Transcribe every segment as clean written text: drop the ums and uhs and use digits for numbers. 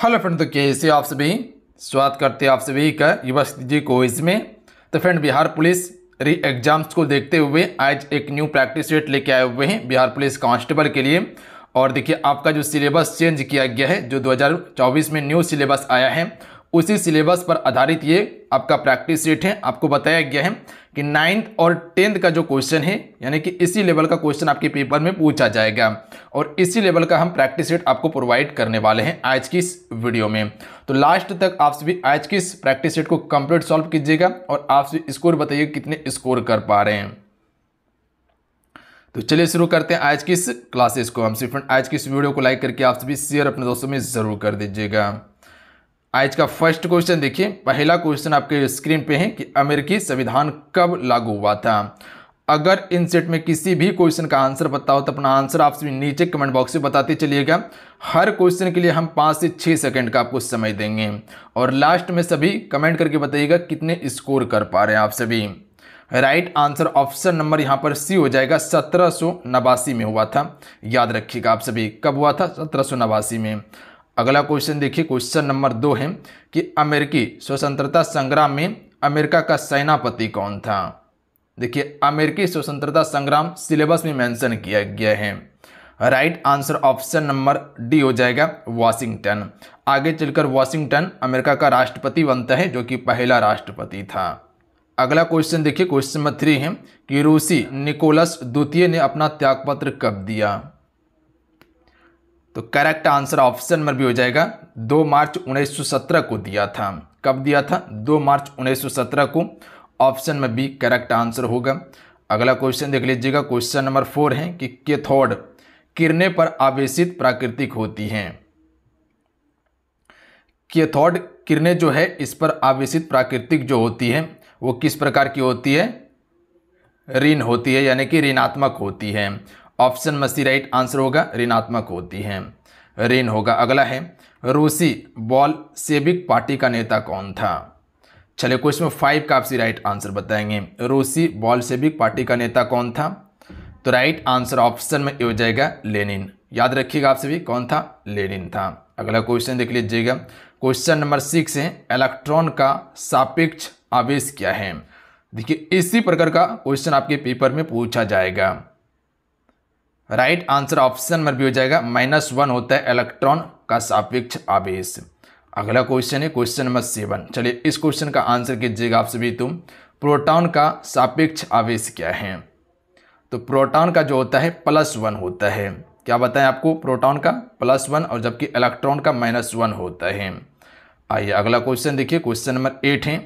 Hello friend, तो कैसे आप सभी। स्वागत करते हैं आप सभी का युवा जी क्विज में। तो फ्रेंड, बिहार पुलिस री एग्जाम्स को देखते हुए आज एक न्यू प्रैक्टिस सेट लेके आए हुए हैं बिहार पुलिस कांस्टेबल के लिए। और देखिए, आपका जो सिलेबस चेंज किया गया है, जो 2024 में न्यू सिलेबस आया है, उसी सिलेबस पर आधारित ये आपका प्रैक्टिस सेट है। आपको बताया गया है कि 9th और 10th का जो क्वेश्चन है, यानी कि इसी लेवल का क्वेश्चन आपके पेपर में पूछा जाएगा और इसी लेवल का हम प्रैक्टिस सेट आपको प्रोवाइड करने वाले हैं आज की इस वीडियो में। तो लास्ट तक आप सभी आज की इस प्रैक्टिस सेट को कंप्लीट सॉल्व कीजिएगा और आप सभी स्कोर बताइए कितने स्कोर कर पा रहे हैं। तो चलिए शुरू करते हैं आज की इस क्लासेस को। हम सिर्फ आज की इस वीडियो को लाइक करके आप सभी शेयर अपने दोस्तों में जरूर कर दीजिएगा। आज का फर्स्ट क्वेश्चन देखिए, पहला क्वेश्चन आपके स्क्रीन पे है कि अमेरिकी संविधान कब लागू हुआ था। अगर इन सेट में किसी भी क्वेश्चन का आंसर पता हो तो अपना आंसर आप सभी नीचे कमेंट बॉक्स में बताते चलिएगा। हर क्वेश्चन के लिए हम 5 से 6 सेकंड का आपको समय देंगे और लास्ट में सभी कमेंट करके बताइएगा कितने स्कोर कर पा रहे हैं आप सभी। राइट आंसर ऑप्शन नंबर यहाँ पर सी हो जाएगा। 1789 में हुआ था, याद रखिएगा आप सभी। कब हुआ था? 1789 में। अगला क्वेश्चन देखिए, क्वेश्चन नंबर 2 है कि अमेरिकी स्वतंत्रता संग्राम में अमेरिका का सेनापति कौन था। देखिए, अमेरिकी स्वतंत्रता संग्राम सिलेबस में मेंशन किया गया है। Right answer option number D हो जाएगा, वाशिंगटन। आगे चलकर वाशिंगटन अमेरिका का राष्ट्रपति बनता है, जो कि पहला राष्ट्रपति था। अगला क्वेश्चन देखिए, क्वेश्चन नंबर 3 है कि रूसी निकोलस द्वितीय ने अपना त्यागपत्र कब दिया। तो correct answer option number B हो जाएगा, 2 मार्च 1917 को दिया था। कब दिया था? 2 मार्च 1917 को। ऑप्शन में बी करेक्ट आंसर होगा। अगला क्वेश्चन देख लीजिएगा, क्वेश्चन नंबर 4 है कि कैथोड किरणें पर आवेशित प्राकृतिक होती हैं। कैथोड किरणें जो है, इस पर आवेशित प्राकृतिक जो होती है वो किस प्रकार की होती है? ऋण होती है, यानी कि ऋणात्मक होती है। ऑप्शन में सी राइट आंसर होगा, ऋणात्मक होती है, ऋण होगा। अगला है रूसी बोल्शेविक पार्टी का नेता कौन था। चलिए, क्वेश्चन 5 का आप सी राइट आंसर बताएंगे। रूसी बोल्शेविक पार्टी का नेता कौन था? तो राइट आंसर ऑप्शन में हो जाएगा लेनिन। याद रखिएगा आप सभी, कौन था? लेनिन था। अगला क्वेश्चन देख लीजिएगा, क्वेश्चन नंबर 6 है इलेक्ट्रॉन का सापेक्ष आवेश क्या है। देखिए, इसी प्रकार का क्वेश्चन आपके पेपर में पूछा जाएगा। Right answer option number B हो जाएगा, -1 होता है इलेक्ट्रॉन का सापेक्ष आवेश। अगला क्वेश्चन है क्वेश्चन नंबर 7। चलिए, इस क्वेश्चन का आंसर कीजिएगा आप सभी। तुम प्रोटॉन का सापेक्ष आवेश क्या है। तो प्रोटॉन का जो होता है +1 होता है। क्या बताएं आपको? प्रोटॉन का +1 और जबकि इलेक्ट्रॉन का -1 होता है। आइए अगला क्वेश्चन देखिए, क्वेश्चन नंबर 8 है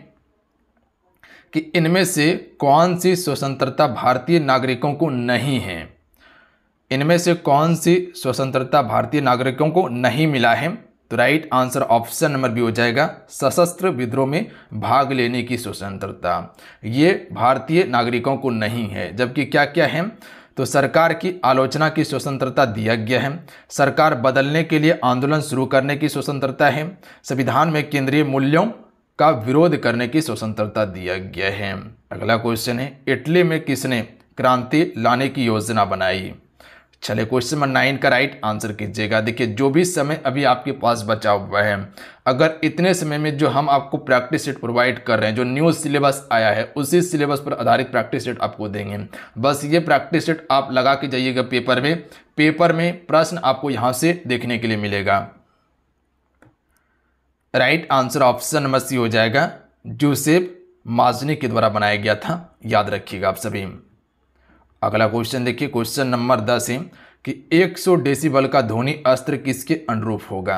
कि इनमें से कौन सी स्वतंत्रता भारतीय नागरिकों को नहीं है। इनमें से कौन सी स्वतंत्रता भारतीय नागरिकों को नहीं मिला है। तो right answer option number B हो जाएगा, सशस्त्र विद्रोह में भाग लेने की स्वतंत्रता। ये भारतीय नागरिकों को नहीं है। जबकि क्या क्या है? तो सरकार की आलोचना की स्वतंत्रता दिया गया है, सरकार बदलने के लिए आंदोलन शुरू करने की स्वतंत्रता है, संविधान में केंद्रीय मूल्यों का विरोध करने की स्वतंत्रता दिया गया है। अगला क्वेश्चन है, इटली में किसने क्रांति लाने की योजना बनाई। चलिए, क्वेश्चन नंबर 9 का राइट आंसर कीजिएगा। देखिए, जो भी समय अभी आपके पास बचा हुआ है, अगर इतने समय में जो हम आपको प्रैक्टिस सेट प्रोवाइड कर रहे हैं, जो न्यू सिलेबस आया है, उसी सिलेबस पर आधारित प्रैक्टिस सेट आपको देंगे। बस ये प्रैक्टिस सेट आप लगा के जाइएगा पेपर में। पेपर में प्रश्न आपको यहाँ से देखने के लिए मिलेगा। Right answer option number C हो जाएगा, जोसेफ माजनी के द्वारा बनाया गया था। याद रखिएगा आप सभी। अगला क्वेश्चन देखिए, क्वेश्चन नंबर 10 है कि 100 डेसिबल का ध्वनि अस्त्र किसके अनुरूप होगा।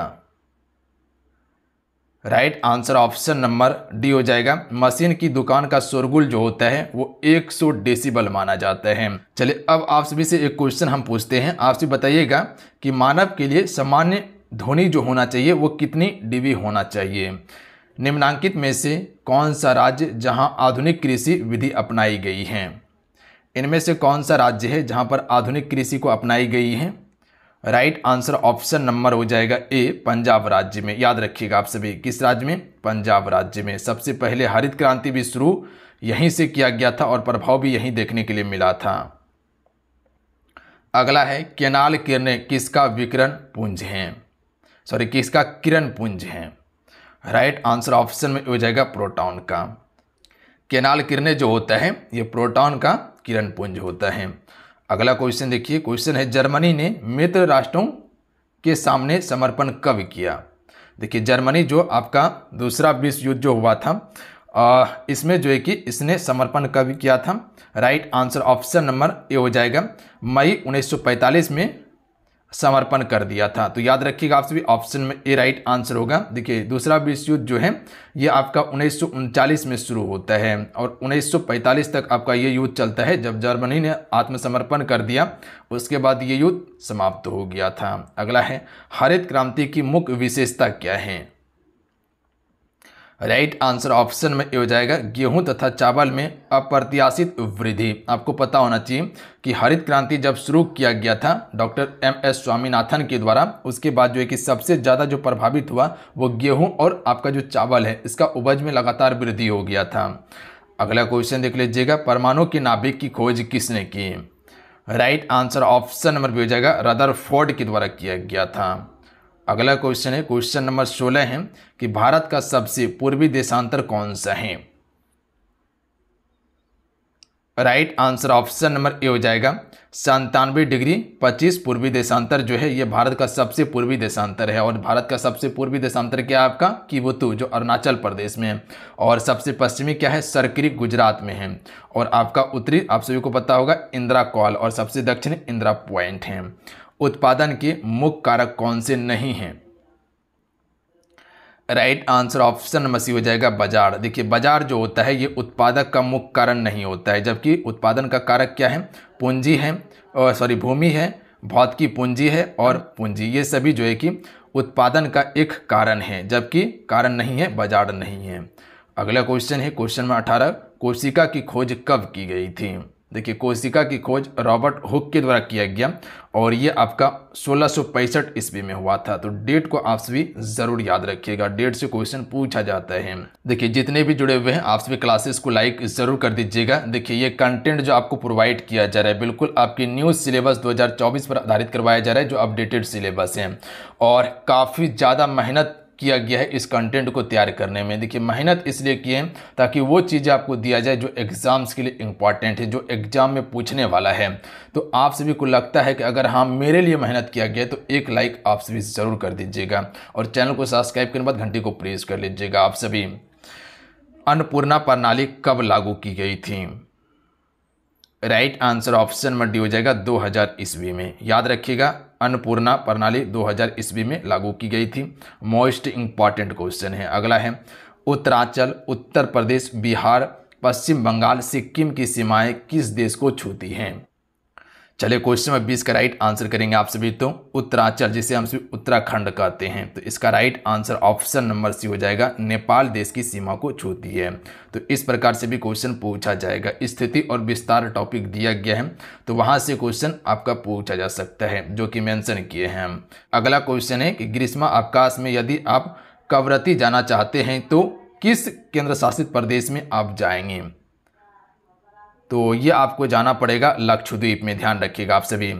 Right answer option number D हो जाएगा, मशीन की दुकान का शोरगुल जो होता है वो 100 डेसिबल माना जाता है। चलिए, अब आप सभी से एक क्वेश्चन हम पूछते हैं। आपसे बताइएगा कि मानव के लिए सामान्य ध्वनि जो होना चाहिए वो कितनी डीबी होना चाहिए। निम्नांकित में से कौन सा राज्य जहां आधुनिक कृषि विधि अपनाई गई है। इनमें से कौन सा राज्य है जहां पर आधुनिक कृषि को अपनाई गई है। राइट आंसर ऑप्शन नंबर हो जाएगा ए, पंजाब राज्य में। याद रखिएगा आप सभी, किस राज्य में? पंजाब राज्य में। सबसे पहले हरित क्रांति भी शुरू यहीं से किया गया था और प्रभाव भी यहीं देखने के लिए मिला था। अगला है, केनाल किरणें किसका विकिरण पुंज हैं। सॉरी किसका, किरण पुंज है। राइट आंसर ऑप्शन में हो जाएगा प्रोटॉन का। केनाल किरणें जो होता है ये प्रोटॉन का किरण पुंज होता है। अगला क्वेश्चन देखिए, क्वेश्चन है जर्मनी ने मित्र राष्ट्रों के सामने समर्पण कब किया। देखिए जर्मनी जो आपका दूसरा विश्व युद्ध जो हुआ था इसमें जो है कि इसने समर्पण कब किया था। Right answer option number A हो जाएगा, मई 1945 में समर्पण कर दिया था। तो याद रखिएगा आप सभी, ऑप्शन में ए राइट आंसर होगा। देखिए दूसरा विश्व युद्ध जो है ये आपका 1939 में शुरू होता है और 1945 तक आपका ये युद्ध चलता है। जब जर्मनी ने आत्मसमर्पण कर दिया उसके बाद ये युद्ध समाप्त हो गया था। अगला है हरित क्रांति की मुख्य विशेषता क्या है। राइट आंसर ऑप्शन में ये हो जाएगा, गेहूं तथा चावल में अप्रत्याशित वृद्धि। आपको पता होना चाहिए कि हरित क्रांति जब शुरू किया गया था डॉक्टर एम.एस. स्वामीनाथन के द्वारा, उसके बाद जो है कि सबसे ज़्यादा जो प्रभावित हुआ वो गेहूं और आपका जो चावल है इसका उपज में लगातार वृद्धि हो गया था। अगला क्वेश्चन देख लीजिएगा, परमाणु के नाभिक की खोज किसने की। राइट आंसर ऑप्शन नंबर भी हो जाएगा, रदरफोर्ड के द्वारा किया गया था। अगला क्वेश्चन है क्वेश्चन नंबर 16 है कि भारत का सबसे पूर्वी देशांतर कौन सा है। Right answer option number A हो जाएगा, 97 डिग्री 25 पूर्वी देशांतर जो है ये भारत का सबसे पूर्वी देशांतर है। और भारत का सबसे पूर्वी देशांतर क्या है आपका, किवुतु जो अरुणाचल प्रदेश में है। और सबसे पश्चिमी क्या है, सरकरी गुजरात में है। और आपका उत्तरी आप सभी को पता होगा इंदिरा कॉल, और सबसे दक्षिणी इंदिरा पॉइंट है। उत्पादन के मुख्य कारक कौन से नहीं हैं। Right answer option number C हो जाएगा, बाजार। देखिए बाजार जो होता है ये उत्पादक का मुख्य कारण नहीं होता है, जबकि उत्पादन का कारक क्या है, पूंजी है, भूमि है, भौतिकी पूंजी है और पूंजी, ये सभी जो है कि उत्पादन का एक कारण है, जबकि कारण नहीं है, बाजार नहीं है। अगला क्वेश्चन है क्वेश्चन नंबर 18, कोशिका की खोज कब की गई थी। देखिए कोशिका की खोज रॉबर्ट हुक के द्वारा किया गया और ये आपका 1665 ईस्वी में हुआ था। तो डेट को आप सभी जरूर याद रखिएगा, डेट से क्वेश्चन पूछा जाता है। देखिए जितने भी जुड़े हुए हैं आप सभी क्लासेस को लाइक जरूर कर दीजिएगा। देखिए ये कंटेंट जो आपको प्रोवाइड किया जा रहा है बिल्कुल आपकी न्यू सिलेबस 2024 पर आधारित करवाया जा रहा है, जो अपडेटेड सिलेबस है। और काफ़ी ज़्यादा मेहनत किया गया है इस कंटेंट को तैयार करने में। देखिए मेहनत इसलिए की है ताकि वो चीज़ें आपको दिया जाए जो एग्जाम्स के लिए इंपॉर्टेंट है, जो एग्जाम में पूछने वाला है। तो आप सभी को लगता है कि अगर हाँ मेरे लिए मेहनत किया गया तो एक लाइक आप सभी ज़रूर कर दीजिएगा और चैनल को सब्सक्राइब करने के बाद घंटी को प्रेस कर लीजिएगा। आप सभी, अन्नपूर्णा प्रणाली कब लागू की गई थी। राइट आंसर ऑप्शन में डी हो जाएगा, 2000 ईस्वी में। याद रखिएगा अन्नपूर्णा प्रणाली 2000 ईस्वी में लागू की गई थी। मोस्ट इंपॉर्टेंट क्वेश्चन है। अगला है उत्तरांचल, उत्तर प्रदेश, बिहार, पश्चिम बंगाल, सिक्किम की सीमाएं किस देश को छूती हैं। चलिए क्वेश्चन में 20 का राइट आंसर करेंगे आप सभी। तो उत्तरांचल जिसे हम सभी उत्तराखंड कहते हैं, तो इसका right answer option number C हो जाएगा, नेपाल देश की सीमा को छूती है। तो इस प्रकार से भी क्वेश्चन पूछा जाएगा। स्थिति और विस्तार टॉपिक दिया गया है तो वहां से क्वेश्चन आपका पूछा जा सकता है, जो कि मेंशन किए हैं हम। अगला क्वेश्चन है कि ग्रीष्मावकाश में यदि आप कवरत्ती जाना चाहते हैं तो किस केंद्र शासित प्रदेश में आप जाएंगे। तो ये आपको जाना पड़ेगा लक्षद्वीप में। ध्यान रखिएगा आप सभी,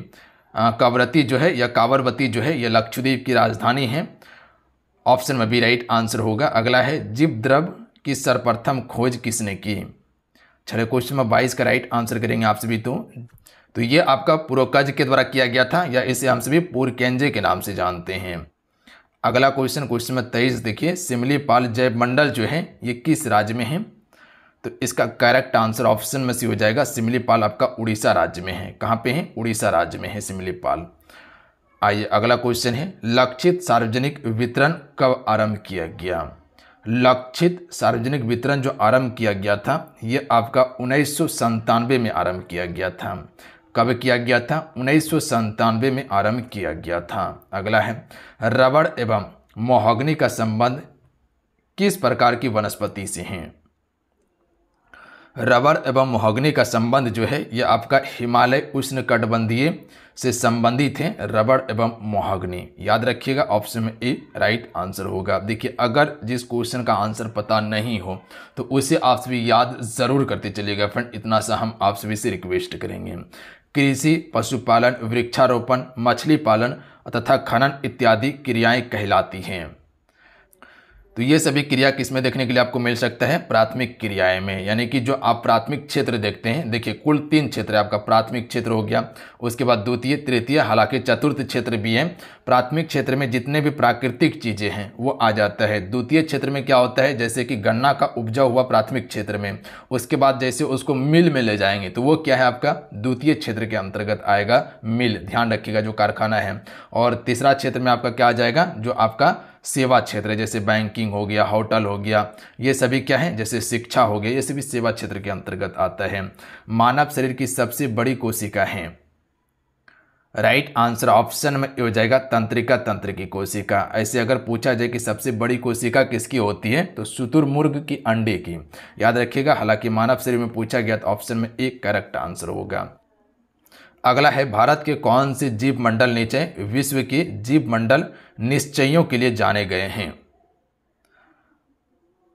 कवरत्ती जो है या कावरवती जो है ये लक्षद्वीप की राजधानी है। ऑप्शन में भी राइट आंसर होगा। अगला है जीव द्रव की सर्वप्रथम खोज किसने की। चलिए क्वेश्चन में 22 का राइट आंसर करेंगे आप सभी। तो ये आपका पुरोकज के द्वारा किया गया था, या इसे हम सभी पुरकेंजे के नाम से जानते हैं। अगला क्वेश्चन में 23 देखिए, सिमलीपाल जैवमंडल जो है ये किस राज्य में है। तो इसका करेक्ट आंसर ऑप्शन में सी हो जाएगा, सिमलीपाल आपका उड़ीसा राज्य में है। कहाँ पे है, उड़ीसा राज्य में है सिमलीपाल। आइए अगला क्वेश्चन है, लक्षित सार्वजनिक वितरण कब आरंभ किया गया। लक्षित सार्वजनिक वितरण जो आरंभ किया गया था ये आपका 1997 में आरंभ किया गया था। कब किया गया था, 1997 में आरंभ किया गया था। अगला है, रबड़ एवं मोहगनी का संबंध किस प्रकार की वनस्पति से है। रबड़ एवं मोहगनी का संबंध जो है ये आपका हिमालय उष्णकटिबंधीय से संबंधित है, रबड़ एवं मोहगनी। याद रखिएगा ऑप्शन में ए राइट आंसर होगा। देखिए अगर जिस क्वेश्चन का आंसर पता नहीं हो तो उसे आप सभी याद जरूर करते चलिएगा फ्रेंड, इतना सा हम आप सभी से रिक्वेस्ट करेंगे। कृषि, पशुपालन, वृक्षारोपण, मछली पालन तथा खनन इत्यादि क्रियाएं कहलाती हैं। तो ये सभी क्रिया किसमें देखने के लिए आपको मिल सकता है? प्राथमिक क्रियाएं में। यानी कि जो आप प्राथमिक क्षेत्र देखते हैं, देखिए कुल 3 क्षेत्र है आपका। प्राथमिक क्षेत्र हो गया, उसके बाद द्वितीय, तृतीय, हालांकि चतुर्थ क्षेत्र भी है। प्राथमिक क्षेत्र में जितने भी प्राकृतिक चीजें हैं वो आ जाता है। द्वितीय क्षेत्र में क्या होता है, जैसे कि गन्ना का उपजा हुआ प्राथमिक क्षेत्र में, उसके बाद जैसे उसको मिल में ले जाएंगे तो वो क्या है आपका द्वितीय क्षेत्र के अंतर्गत आएगा, मिल, ध्यान रखिएगा, जो कारखाना है। और तीसरा क्षेत्र में आपका क्या आ जाएगा, जो आपका सेवा क्षेत्र है, जैसे बैंकिंग हो गया, होटल हो गया, ये सभी क्या है, जैसे शिक्षा हो गया, ये सभी सेवा क्षेत्र के अंतर्गत आता है। मानव शरीर की सबसे बड़ी कोशिका है, राइट आंसर ऑप्शन में हो जाएगा तंत्रिका तंत्र की कोशिका। ऐसे अगर पूछा जाए कि सबसे बड़ी कोशिका किसकी होती है तो शुतुरमुर्ग की अंडे की, याद रखिएगा। हालांकि मानव शरीर में पूछा गया तो ऑप्शन में एक करेक्ट आंसर होगा। अगला है, भारत के कौन से जीव मंडल निश्चय विश्व के जीव मंडल निश्चयों के लिए जाने गए हैं?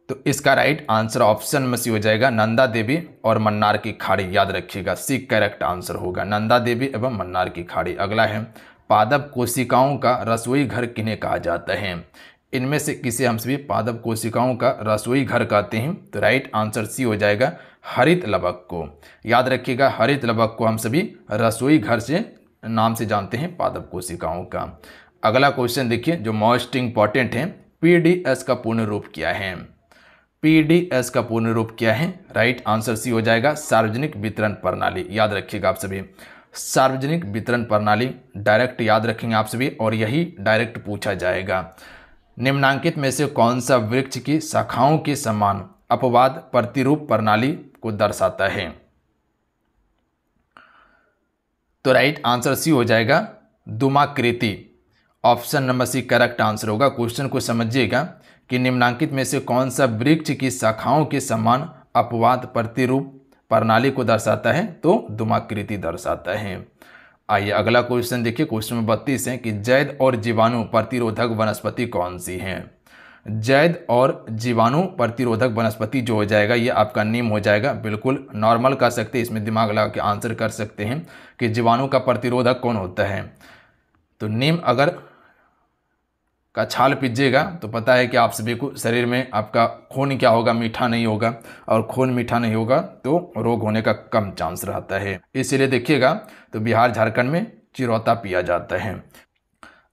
तो इसका राइट आंसर ऑप्शन में सी हो जाएगा नंदा देवी और मन्नार की खाड़ी, याद रखिएगा, सी करेक्ट आंसर होगा, नंदा देवी एवं मन्नार की खाड़ी। अगला है, पादप कोशिकाओं का रसोई घर किन्हें कहा जाता है? इनमें से किसे हम सभी पादप कोशिकाओं का रसोई घर कहते हैं? तो राइट आंसर सी हो जाएगा हरित लवक को, याद रखिएगा, हरित लवक को हम सभी रसोई घर से नाम से जानते हैं पादप कोशिकाओं का। अगला क्वेश्चन देखिए जो मोस्ट इंपॉर्टेंट है, पीडीएस का पूर्ण रूप क्या है? पीडीएस का पूर्ण रूप क्या है? राइट आंसर सी हो जाएगा सार्वजनिक वितरण प्रणाली, याद रखिएगा आप सभी, सार्वजनिक वितरण प्रणाली डायरेक्ट याद रखेंगे आप सभी, और यही डायरेक्ट पूछा जाएगा। निम्नांकित में से कौन सा वृक्ष की शाखाओं के समान अपवाद प्रतिरूप प्रणाली को दर्शाता है? तो राइट आंसर सी हो जाएगा दुमाकृति, option number C correct answer होगा। क्वेश्चन को समझिएगा कि निम्नांकित में से कौन सा वृक्ष की शाखाओं के समान अपवाद प्रतिरूप प्रणाली को दर्शाता है? तो दुमाकृति दर्शाता है। आइए अगला क्वेश्चन देखिए, क्वेश्चन नंबर 32 है कि जैद और जीवाणु प्रतिरोधक वनस्पति कौन सी है? जैद और जीवाणु प्रतिरोधक वनस्पति जो हो जाएगा ये आपका नीम हो जाएगा। बिल्कुल नॉर्मल कर सकते हैं, इसमें दिमाग लगा के आंसर कर सकते हैं कि जीवाणु का प्रतिरोधक कौन होता है। तो नीम अगर का छाल पीजिएगा तो पता है कि आप सभी को शरीर में आपका खून क्या होगा, मीठा नहीं होगा, और खून मीठा नहीं होगा तो रोग होने का कम चांस रहता है। इसीलिए देखिएगा तो बिहार झारखंड में चिरौता पिया जाता है।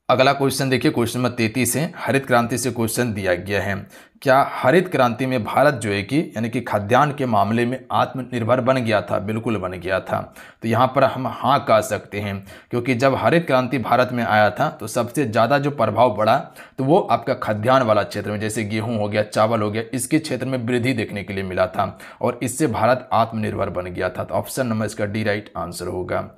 अगला क्वेश्चन देखिए, क्वेश्चन नंबर 33 है, हरित क्रांति से क्वेश्चन दिया गया है, क्या हरित क्रांति में भारत जो है कि यानी कि खाद्यान्न के मामले में आत्मनिर्भर बन गया था? बिल्कुल बन गया था। तो यहाँ पर हम हाँ कह सकते हैं, क्योंकि जब हरित क्रांति भारत में आया था तो सबसे ज़्यादा जो प्रभाव पड़ा तो वो आपका खाद्यान्न वाला क्षेत्र में, जैसे गेहूँ हो गया, चावल हो गया, इसके क्षेत्र में वृद्धि देखने के लिए मिला था, और इससे भारत आत्मनिर्भर बन गया था। तो ऑप्शन नंबर इसका डी राइट आंसर होगा।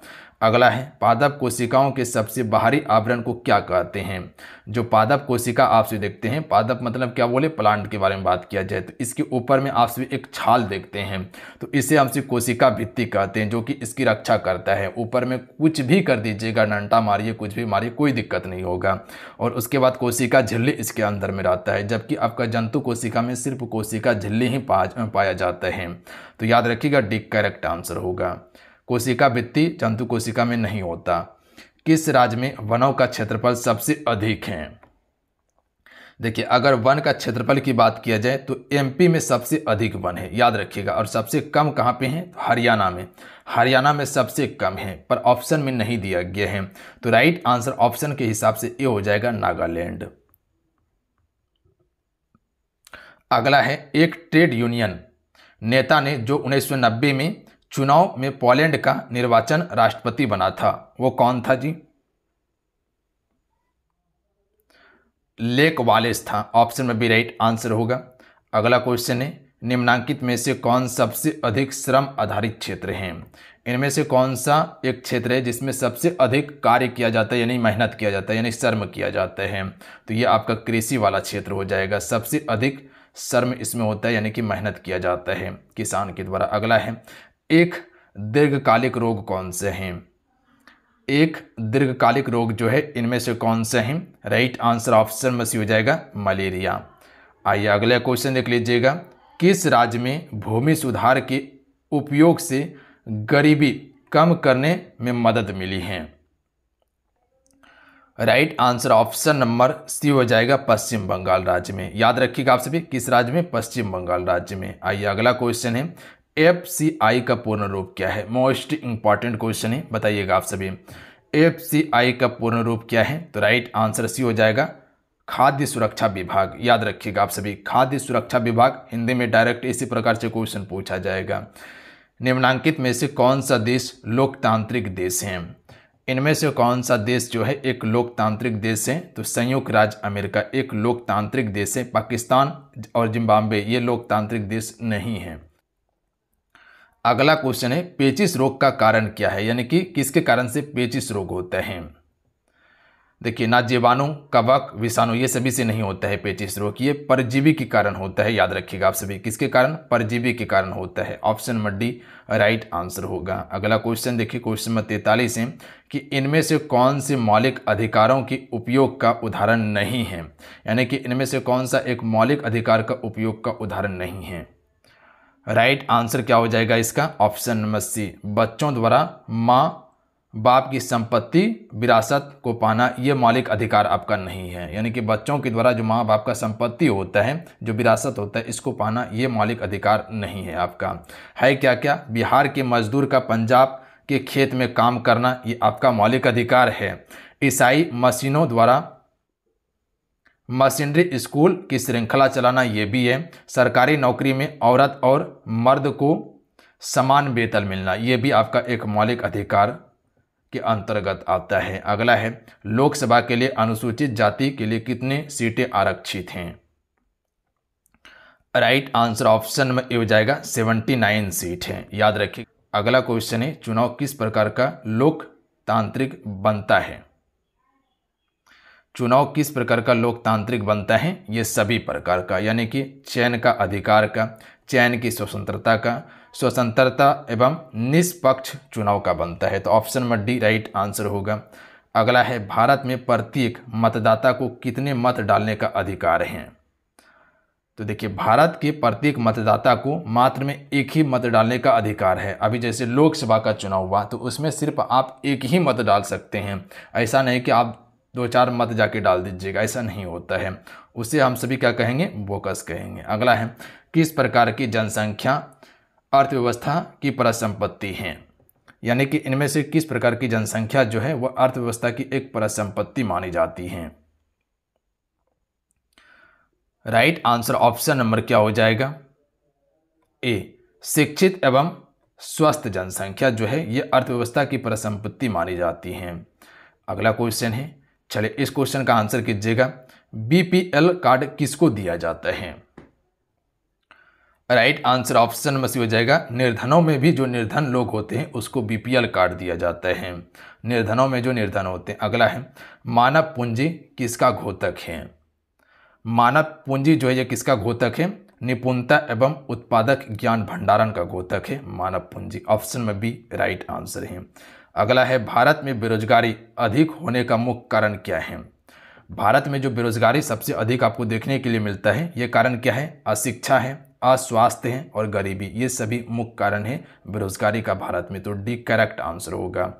अगला है, पादप कोशिकाओं के सबसे बाहरी आवरण को क्या कहते हैं? जो पादप कोशिका आप से देखते हैं, पादप मतलब क्या बोले, प्लांट के बारे में बात किया जाए तो इसके ऊपर में आप से एक छाल देखते हैं, तो इसे हमसे कोशिका भित्ति कहते हैं, जो कि इसकी रक्षा करता है। ऊपर में कुछ भी कर दीजिएगा, डंडा मारिए, कुछ भी मारिए, कोई दिक्कत नहीं होगा। और उसके बाद कोशिका झिल्ली इसके अंदर में रहता है, जबकि आपका जंतु कोशिका में सिर्फ कोशिका झिल्ली ही पाया जाता है। तो याद रखिएगा डी करेक्ट आंसर होगा। कोशिका भित्ति जंतु कोशिका में नहीं होता। किस राज्य में वनों का क्षेत्रफल सबसे अधिक है? देखिए अगर वन का क्षेत्रफल की बात किया जाए तो एमपी में सबसे अधिक वन है, याद रखिएगा, और सबसे कम कहाँ पे है? हरियाणा में। हरियाणा में सबसे कम है, पर ऑप्शन में नहीं दिया गया है। तो राइट आंसर ऑप्शन के हिसाब से ये हो जाएगा नागालैंड। अगला है, एक ट्रेड यूनियन नेता ने जो 1990 में चुनाव में पोलैंड का निर्वाचन राष्ट्रपति बना था, वो कौन था जी? लेक वालेस था, ऑप्शन में भी राइट आंसर होगा। अगला क्वेश्चन है, निम्नांकित में से कौन सबसे अधिक श्रम आधारित क्षेत्र है? इनमें से कौन सा एक क्षेत्र है जिसमें सबसे अधिक कार्य किया जाता है, यानी मेहनत किया जाता है, यानी श्रम किया जाता है? तो ये आपका कृषि वाला क्षेत्र हो जाएगा। सबसे अधिक श्रम इसमें होता है, यानी कि मेहनत किया जाता है किसान के द्वारा। अगला है, एक दीर्घकालिक रोग कौन से हैं? एक दीर्घकालिक रोग जो है इनमें से कौन से हैं? राइट आंसर ऑप्शन में सी हो जाएगा मलेरिया। आइए अगला क्वेश्चन देख लीजिएगा, किस राज्य में भूमि सुधार के उपयोग से गरीबी कम करने में मदद मिली है? Right answer option number C हो जाएगा, पश्चिम बंगाल राज्य में। याद रखिएगा आप सभी, किस राज्य में? पश्चिम बंगाल राज्य में। आइए अगला क्वेश्चन है, FCI का पूर्ण रूप क्या है? मोस्ट इंपॉर्टेंट क्वेश्चन है, बताइएगा आप सभी। FCI का पूर्ण रूप क्या है? तो राइट आंसर सी हो जाएगा, खाद्य सुरक्षा विभाग। याद रखिएगा आप सभी, खाद्य सुरक्षा विभाग। हिंदी में डायरेक्ट इसी प्रकार से क्वेश्चन पूछा जाएगा। निम्नलिखित में से कौन सा देश लोकतांत्रिक देश है? इनमें से कौन सा देश जो है एक लोकतांत्रिक देश है? तो संयुक्त राज्य अमेरिका एक लोकतांत्रिक देश है। पाकिस्तान और जिम्बाब्वे ये लोकतांत्रिक देश नहीं है। अगला क्वेश्चन है, पेचिश रोग का कारण क्या है? यानी कि किसके कारण से पेचिश रोग होता है? देखिए, ना जीवाणु, कवक, विषाणु ये सभी से नहीं होता है पेचिश रोग, ये परजीवी के कारण होता है। याद रखिएगा आप सभी, किसके कारण? परजीवी के कारण होता है। Option number D right answer होगा। अगला क्वेश्चन देखिए, क्वेश्चन नंबर 43 है कि इनमें से कौन से मौलिक अधिकारों के उपयोग का उदाहरण नहीं है? यानी कि इनमें से कौन सा एक मौलिक अधिकार का उपयोग का उदाहरण नहीं है? राइट आंसर क्या हो जाएगा इसका? ऑप्शन नंबर सी, बच्चों द्वारा माँ बाप की संपत्ति विरासत को पाना, ये मौलिक अधिकार आपका नहीं है। यानी कि बच्चों के द्वारा जो माँ बाप का संपत्ति होता है, जो विरासत होता है, इसको पाना ये मौलिक अधिकार नहीं है आपका। है क्या क्या? बिहार के मजदूर का पंजाब के खेत में काम करना, ये आपका मौलिक अधिकार है। ईसाई मशीनों द्वारा मशीनरी स्कूल की श्रृंखला चलाना, ये भी है। सरकारी नौकरी में औरत और मर्द को समान वेतन मिलना, ये भी आपका एक मौलिक अधिकार के अंतर्गत आता है। अगला है, लोकसभा के लिए अनुसूचित जाति के लिए कितने सीटें आरक्षित हैं? राइट आंसर ऑप्शन में ए हो जाएगा, 79 सीट हैं। याद रखिए। अगला क्वेश्चन है, चुनाव किस प्रकार का लोकतांत्रिक बनता है? चुनाव किस प्रकार का लोकतांत्रिक बनता है? ये सभी प्रकार का, यानी कि चयन का अधिकार का, चयन की स्वतंत्रता एवं निष्पक्ष चुनाव का बनता है। तो option number D right answer होगा। अगला है, भारत में प्रत्येक मतदाता को कितने मत डालने का अधिकार है? तो देखिए, भारत के प्रत्येक मतदाता को मात्र में एक ही मत डालने का अधिकार है। अभी जैसे लोकसभा का चुनाव हुआ तो उसमें सिर्फ आप एक ही मत डाल सकते हैं। ऐसा नहीं कि आप 2-4 मत जाके डाल दीजिएगा, ऐसा नहीं होता है। उसे हम सभी क्या कहेंगे? बोकस कहेंगे। अगला है, किस प्रकार की जनसंख्या अर्थव्यवस्था की परिसंपत्ति है? यानी कि इनमें से किस प्रकार की जनसंख्या जो है वह अर्थव्यवस्था की एक परिसंपत्ति मानी जाती है? राइट आंसर ऑप्शन नंबर क्या हो जाएगा? ए, शिक्षित एवं स्वस्थ जनसंख्या जो है ये अर्थव्यवस्था की परिसंपत्ति मानी जाती है। अगला क्वेश्चन है, चलिए इस क्वेश्चन का आंसर कीजिएगा। BPL कार्ड किसको दिया जाता है? राइट आंसर ऑप्शन में हो जाएगा, निर्धनों में भी जो निर्धन लोग होते हैं उसको BPL कार्ड दिया जाता है। निर्धनों में जो निर्धन होते हैं। अगला है, मानव पूंजी किसका घोतक है? मानव पूंजी जो है ये किसका घोतक है? निपुणता एवं उत्पादक ज्ञान भंडारण का घोतक है मानव पूंजी। ऑप्शन में बी राइट आंसर है। अगला है, भारत में बेरोजगारी अधिक होने का मुख्य कारण क्या है? भारत में जो बेरोजगारी सबसे अधिक आपको देखने के लिए मिलता है, ये कारण क्या है? अशिक्षा है, अस्वास्थ्य है और गरीबी, ये सभी मुख्य कारण है बेरोजगारी का भारत में। तो डी करेक्ट आंसर होगा।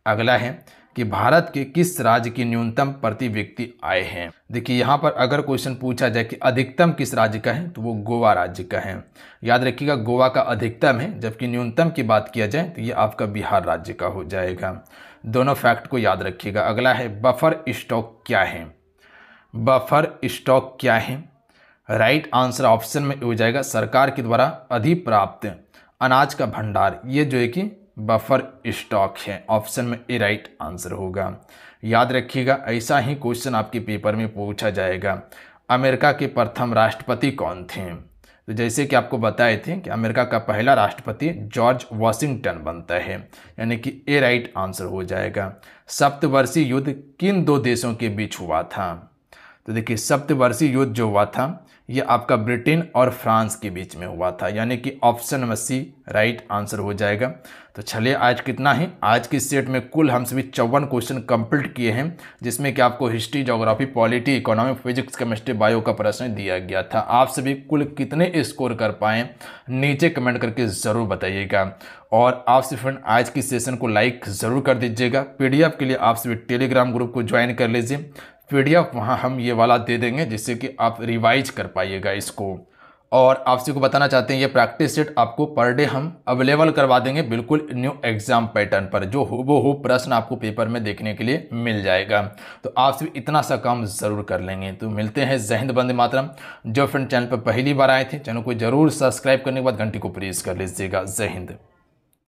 अगला है कि भारत के किस राज्य की न्यूनतम प्रति व्यक्ति आय है? देखिए, यहाँ पर अगर क्वेश्चन पूछा जाए कि अधिकतम किस राज्य का है तो वो गोवा राज्य का है। याद रखिएगा, गोवा का अधिकतम है, जबकि न्यूनतम की बात किया जाए तो ये आपका बिहार राज्य का हो जाएगा। दोनों फैक्ट को याद रखिएगा। अगला है, बफर स्टॉक क्या है? बफर स्टॉक क्या है? राइट आंसर ऑप्शन में हो जाएगा, सरकार के द्वारा अधिप्राप्त अनाज का भंडार, ये जो है कि बफर स्टॉक है। ऑप्शन में ए राइट आंसर होगा। याद रखिएगा, ऐसा ही क्वेश्चन आपके पेपर में पूछा जाएगा। अमेरिका के प्रथम राष्ट्रपति कौन थे? तो जैसे कि आपको बताए थे कि अमेरिका का पहला राष्ट्रपति जॉर्ज वॉशिंगटन बनता है, यानी कि ए राइट आंसर हो जाएगा। सप्तवर्षीय युद्ध किन दो देशों के बीच हुआ था? तो देखिए सप्तवर्षीय युद्ध जो हुआ था ये आपका ब्रिटेन और फ्रांस के बीच में हुआ था, यानी कि option number C right answer हो जाएगा। तो चलिए आज कितना है, आज की सेट में कुल हम सभी 54 क्वेश्चन कंप्लीट किए हैं, जिसमें कि आपको history, geography, polity, economy, physics, chemistry, bio का प्रश्न दिया गया था। आप सभी कुल कितने स्कोर कर पाए नीचे कमेंट करके ज़रूर बताइएगा। और आप सभी फ्रेंड आज की सेशन को लाइक ज़रूर कर दीजिएगा। पीडीएफ के लिए आप सभी टेलीग्राम ग्रुप को ज्वाइन कर लीजिए। पीडीएफ वहाँ हम ये वाला दे देंगे जिससे कि आप रिवाइज कर पाइएगा इसको। और आप सभी को बताना चाहते हैं ये प्रैक्टिस सेट आपको पर डे हम अवेलेबल करवा देंगे बिल्कुल न्यू एग्जाम पैटर्न पर, जो वो प्रश्न आपको पेपर में देखने के लिए मिल जाएगा। तो आप सभी इतना सा काम ज़रूर कर लेंगे। तो मिलते हैं। जय हिंद, वंदे मातरम। जो फ्रेंड चैनल पर पहली बार आए थे चैनल को जरूर सब्सक्राइब करने के बाद घंटी को प्रेस कर लीजिएगा। जय हिंद।